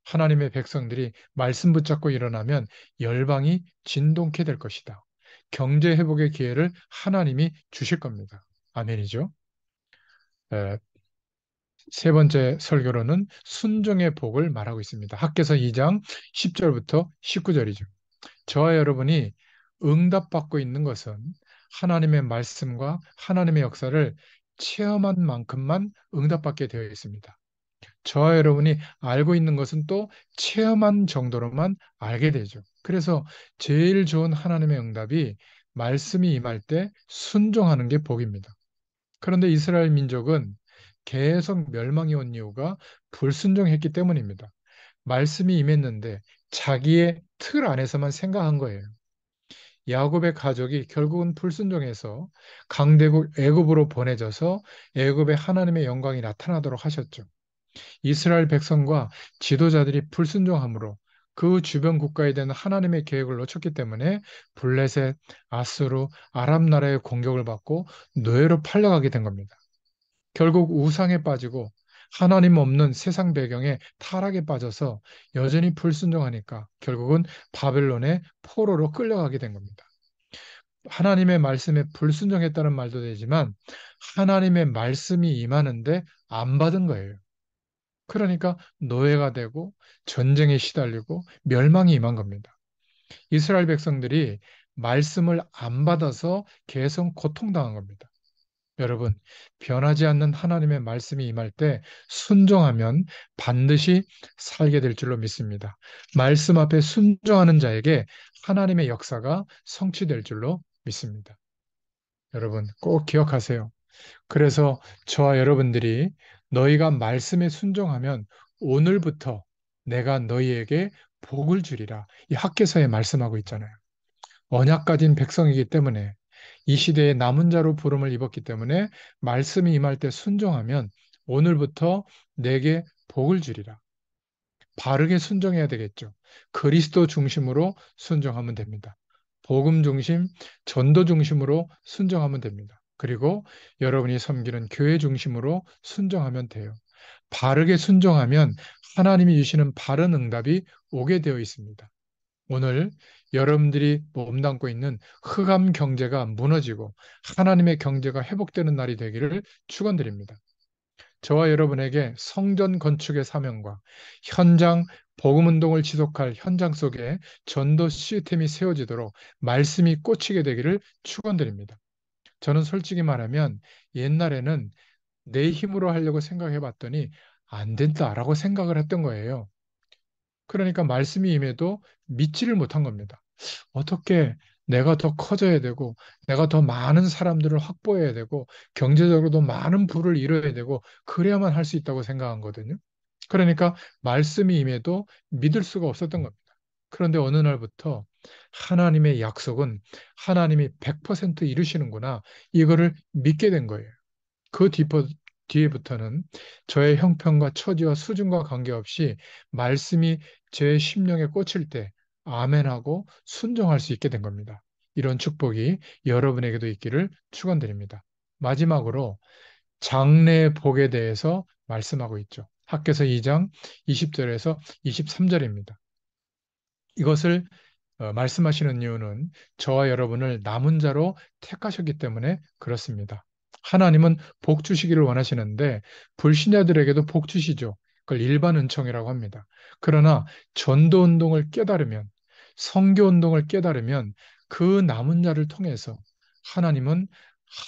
A: 하나님의 백성들이 말씀 붙잡고 일어나면 열방이 진동케 될 것이다. 경제 회복의 기회를 하나님이 주실 겁니다. 아멘이죠. 에, 세 번째 설교로는 순종의 복을 말하고 있습니다. 학개서 2장 10절부터 19절이죠. 저와 여러분이 응답받고 있는 것은 하나님의 말씀과 하나님의 역사를 체험한 만큼만 응답받게 되어 있습니다. 저와 여러분이 알고 있는 것은 또 체험한 정도로만 알게 되죠. 그래서 제일 좋은 하나님의 응답이 말씀이 임할 때 순종하는 게 복입니다. 그런데 이스라엘 민족은 계속 멸망이 온 이유가 불순종했기 때문입니다. 말씀이 임했는데 자기의 틀 안에서만 생각한 거예요. 야곱의 가족이 결국은 불순종해서 강대국 애굽으로 보내져서 애굽의 하나님의 영광이 나타나도록 하셨죠. 이스라엘 백성과 지도자들이 불순종함으로 그 주변 국가에 대한 하나님의 계획을 놓쳤기 때문에 블레셋, 아수르, 아람 나라의 공격을 받고 노예로 팔려가게 된 겁니다. 결국 우상에 빠지고 하나님 없는 세상 배경에 타락에 빠져서 여전히 불순종하니까 결국은 바벨론의 포로로 끌려가게 된 겁니다. 하나님의 말씀에 불순종했다는 말도 되지만 하나님의 말씀이 임하는데 안 받은 거예요. 그러니까 노예가 되고 전쟁에 시달리고 멸망이 임한 겁니다. 이스라엘 백성들이 말씀을 안 받아서 계속 고통당한 겁니다. 여러분, 변하지 않는 하나님의 말씀이 임할 때 순종하면 반드시 살게 될 줄로 믿습니다. 말씀 앞에 순종하는 자에게 하나님의 역사가 성취될 줄로 믿습니다. 여러분 꼭 기억하세요. 그래서 저와 여러분들이 너희가 말씀에 순종하면 오늘부터 내가 너희에게 복을 주리라. 이 학개서에 말씀하고 있잖아요. 언약 가진 백성이기 때문에 이 시대에 남은 자로 부름을 입었기 때문에 말씀이 임할 때 순종하면 오늘부터 내게 복을 주리라. 바르게 순종해야 되겠죠. 그리스도 중심으로 순종하면 됩니다. 복음 중심, 전도 중심으로 순종하면 됩니다. 그리고 여러분이 섬기는 교회 중심으로 순종하면 돼요. 바르게 순종하면 하나님이 주시는 바른 응답이 오게 되어 있습니다. 오늘 여러분들이 몸담고 있는 흑암 경제가 무너지고 하나님의 경제가 회복되는 날이 되기를 축원드립니다. 저와 여러분에게 성전 건축의 사명과 현장 복음 운동을 지속할 현장 속에 전도 시스템이 세워지도록 말씀이 꽂히게 되기를 축원드립니다. 저는 솔직히 말하면 옛날에는 내 힘으로 하려고 생각해 봤더니 안 된다라고 생각을 했던 거예요. 그러니까 말씀이 임해도 믿지를 못한 겁니다. 어떻게 내가 더 커져야 되고, 내가 더 많은 사람들을 확보해야 되고, 경제적으로도 많은 부를 이뤄야 되고, 그래야만 할 수 있다고 생각한 거거든요. 그러니까 말씀이 임해도 믿을 수가 없었던 겁니다. 그런데 어느 날부터 하나님의 약속은 하나님이 100% 이루시는구나. 이거를 믿게 된 거예요. 그 뒤에부터는 저의 형편과 처지와 수준과 관계없이 말씀이 제 심령에 꽂힐 때 아멘하고 순종할 수 있게 된 겁니다. 이런 축복이 여러분에게도 있기를 축원드립니다. 마지막으로 장래의 복에 대해서 말씀하고 있죠. 학개서 2장 20절에서 23절입니다. 이것을 말씀하시는 이유는 저와 여러분을 남은 자로 택하셨기 때문에 그렇습니다. 하나님은 복 주시기를 원하시는데 불신자들에게도 복 주시죠. 그걸 일반 은총이라고 합니다. 그러나 전도 운동을 깨달으면 선교 운동을 깨달으면 그 남은 자를 통해서 하나님은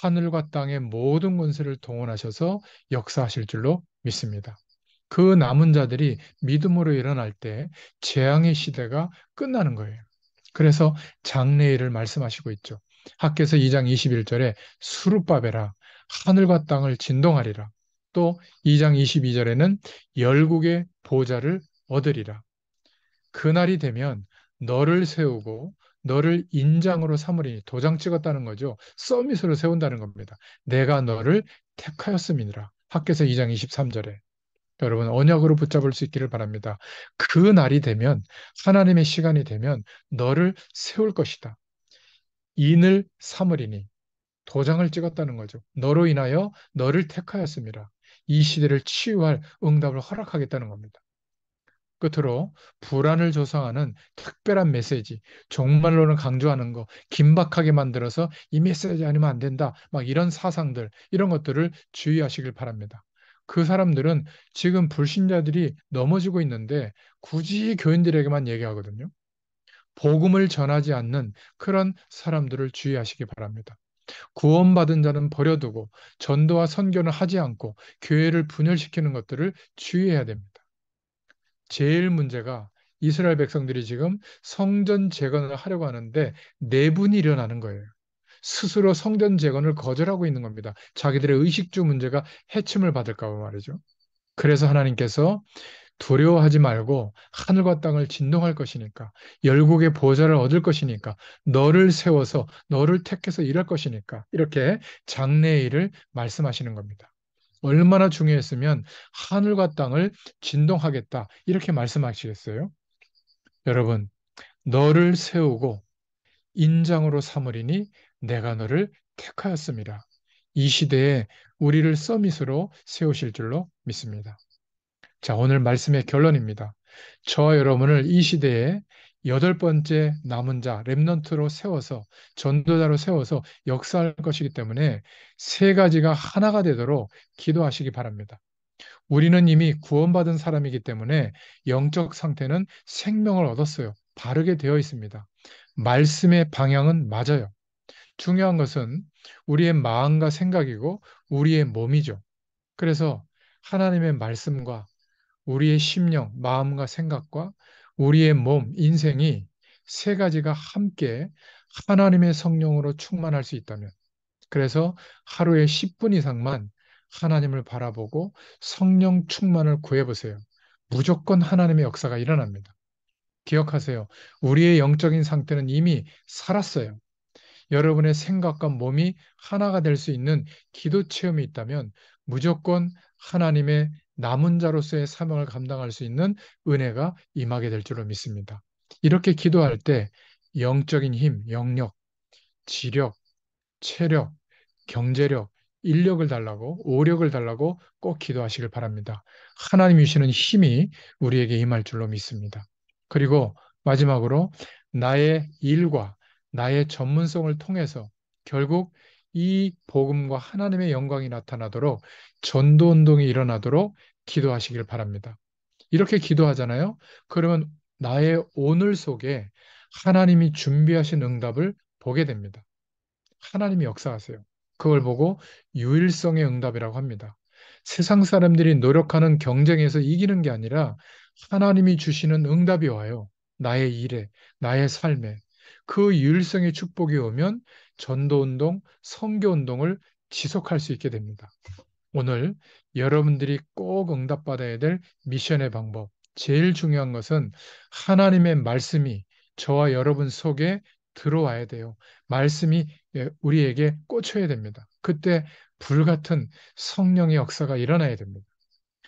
A: 하늘과 땅의 모든 권세를 동원하셔서 역사하실 줄로 믿습니다. 그 남은 자들이 믿음으로 일어날 때 재앙의 시대가 끝나는 거예요. 그래서 장래일을 말씀하시고 있죠. 학개서 2장 21절에 수르바벨아 하늘과 땅을 진동하리라. 또 2장 22절에는 열국의 보좌를 얻으리라. 그날이 되면 너를 세우고 너를 인장으로 삼으리니 도장 찍었다는 거죠. 서밋으로 세운다는 겁니다. 내가 너를 택하였음이니라. 학개서 2장 23절에. 여러분 언약으로 붙잡을 수 있기를 바랍니다. 그 날이 되면 하나님의 시간이 되면 너를 세울 것이다. 인을 삼으리니 도장을 찍었다는 거죠. 너로 인하여 너를 택하였습니다. 이 시대를 치유할 응답을 허락하겠다는 겁니다. 끝으로 불안을 조성하는 특별한 메시지, 종말론을 강조하는 거, 긴박하게 만들어서 이 메시지 아니면 안 된다, 막 이런 사상들, 이런 것들을 주의하시길 바랍니다. 그 사람들은 지금 불신자들이 넘어지고 있는데 굳이 교인들에게만 얘기하거든요. 복음을 전하지 않는 그런 사람들을 주의하시기 바랍니다. 구원받은 자는 버려두고 전도와 선교는 하지 않고 교회를 분열시키는 것들을 주의해야 됩니다. 제일 문제가 이스라엘 백성들이 지금 성전 재건을 하려고 하는데 내분이 일어나는 거예요. 스스로 성전 재건을 거절하고 있는 겁니다. 자기들의 의식주 문제가 해침을 받을까 봐 말이죠. 그래서 하나님께서 두려워하지 말고 하늘과 땅을 진동할 것이니까 열국의 보좌를 얻을 것이니까 너를 세워서 너를 택해서 일할 것이니까 이렇게 장래의 일을 말씀하시는 겁니다. 얼마나 중요했으면 하늘과 땅을 진동하겠다 이렇게 말씀하시겠어요? 여러분, 너를 세우고 인장으로 삼으리니 내가 너를 택하였습니다. 이 시대에 우리를 서밋으로 세우실 줄로 믿습니다. 자, 오늘 말씀의 결론입니다. 저와 여러분을 이 시대에 여덟 번째 남은 자, 렘넌트로 세워서, 전도자로 세워서 역사할 것이기 때문에 세 가지가 하나가 되도록 기도하시기 바랍니다. 우리는 이미 구원받은 사람이기 때문에 영적 상태는 생명을 얻었어요. 바르게 되어 있습니다. 말씀의 방향은 맞아요. 중요한 것은 우리의 마음과 생각이고 우리의 몸이죠. 그래서 하나님의 말씀과 우리의 심령, 마음과 생각과 우리의 몸, 인생이 세 가지가 함께 하나님의 성령으로 충만할 수 있다면 그래서 하루에 10분 이상만 하나님을 바라보고 성령 충만을 구해보세요. 무조건 하나님의 역사가 일어납니다. 기억하세요. 우리의 영적인 상태는 이미 살았어요. 여러분의 생각과 몸이 하나가 될 수 있는 기도 체험이 있다면 무조건 하나님의 남은 자로서의 사명을 감당할 수 있는 은혜가 임하게 될 줄로 믿습니다. 이렇게 기도할 때 영적인 힘, 영력, 지력, 체력, 경제력, 인력을 달라고, 오력을 달라고 꼭 기도하시길 바랍니다. 하나님 주시는 힘이 우리에게 임할 줄로 믿습니다. 그리고 마지막으로 나의 일과 나의 전문성을 통해서 결국 이 복음과 하나님의 영광이 나타나도록 전도 운동이 일어나도록 기도하시길 바랍니다. 이렇게 기도하잖아요. 그러면 나의 오늘 속에 하나님이 준비하신 응답을 보게 됩니다. 하나님이 역사하세요. 그걸 보고 유일성의 응답이라고 합니다. 세상 사람들이 노력하는 경쟁에서 이기는 게 아니라 하나님이 주시는 응답이 와요. 나의 일에, 나의 삶에. 그 유일성의 축복이 오면 전도운동, 선교운동을 지속할 수 있게 됩니다. 오늘 여러분들이 꼭 응답받아야 될 미션의 방법. 제일 중요한 것은 하나님의 말씀이 저와 여러분 속에 들어와야 돼요. 말씀이 우리에게 꽂혀야 됩니다. 그때 불같은 성령의 역사가 일어나야 됩니다.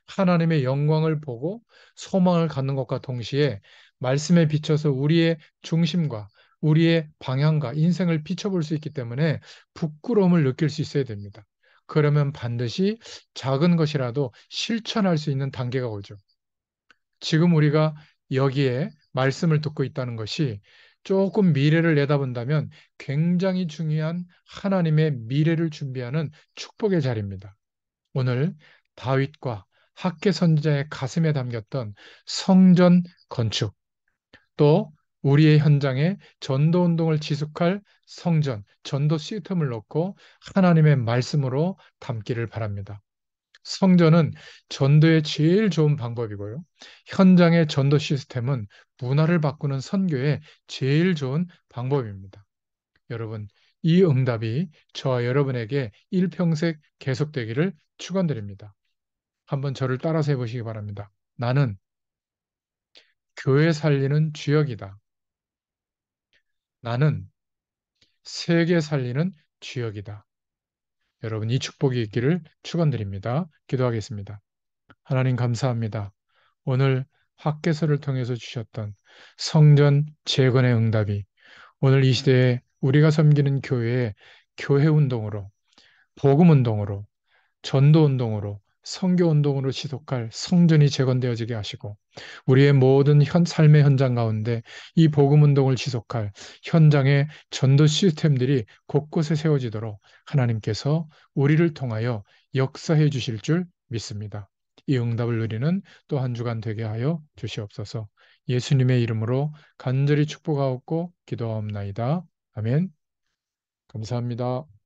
A: 하나님의 영광을 보고 소망을 갖는 것과 동시에 말씀에 비춰서 우리의 중심과 우리의 방향과 인생을 비춰볼 수 있기 때문에 부끄러움을 느낄 수 있어야 됩니다. 그러면 반드시 작은 것이라도 실천할 수 있는 단계가 오죠. 지금 우리가 여기에 말씀을 듣고 있다는 것이 조금 미래를 내다본다면 굉장히 중요한 하나님의 미래를 준비하는 축복의 자리입니다. 오늘 다윗과 학개 선지자의 가슴에 담겼던 성전 건축, 또 우리의 현장에 전도 운동을 지속할 성전, 전도 시스템을 놓고 하나님의 말씀으로 담기를 바랍니다. 성전은 전도의 제일 좋은 방법이고요. 현장의 전도 시스템은 문화를 바꾸는 선교의 제일 좋은 방법입니다. 여러분, 이 응답이 저와 여러분에게 일평생 계속되기를 축원드립니다. 한번 저를 따라서 해보시기 바랍니다. 나는 교회 살리는 주역이다. 나는 세계 살리는 주역이다. 여러분, 이 축복이 있기를 축원드립니다. 기도하겠습니다. 하나님 감사합니다. 오늘 학개서를 통해서 주셨던 성전 재건의 응답이 오늘 이 시대에 우리가 섬기는 교회의 교회 운동으로, 복음 운동으로, 전도 운동으로, 선교 운동으로 지속할 성전이 재건되어지게 하시고 우리의 모든 삶의 현장 가운데 이 복음 운동을 지속할 현장의 전도 시스템들이 곳곳에 세워지도록 하나님께서 우리를 통하여 역사해 주실 줄 믿습니다. 이 응답을 누리는 또 한 주간 되게 하여 주시옵소서. 예수님의 이름으로 간절히 축복하옵고 기도하옵나이다. 아멘. 감사합니다.